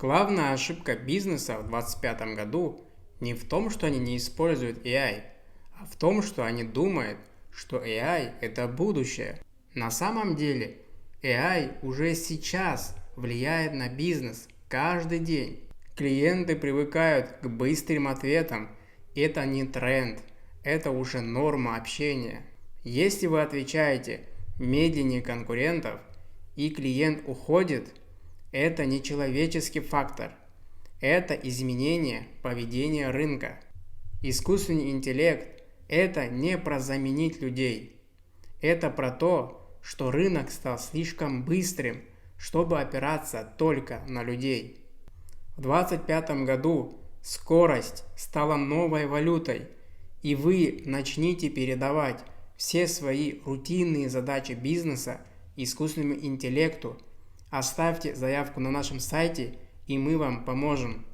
Главная ошибка бизнеса в 2025 году не в том, что они не используют AI, а в том, что они думают, что AI – это будущее. На самом деле, AI уже сейчас влияет на бизнес каждый день. Клиенты привыкают к быстрым ответам. Это не тренд, это уже норма общения. Если вы отвечаете медленнее конкурентов и клиент уходит, это не человеческий фактор. Это изменение поведения рынка. Искусственный интеллект – это не про заменить людей. Это про то, что рынок стал слишком быстрым, чтобы опираться только на людей. В 2025 году скорость стала новой валютой, и вы начните передавать все свои рутинные задачи бизнеса искусственному интеллекту. Оставьте заявку на нашем сайте, и мы вам поможем.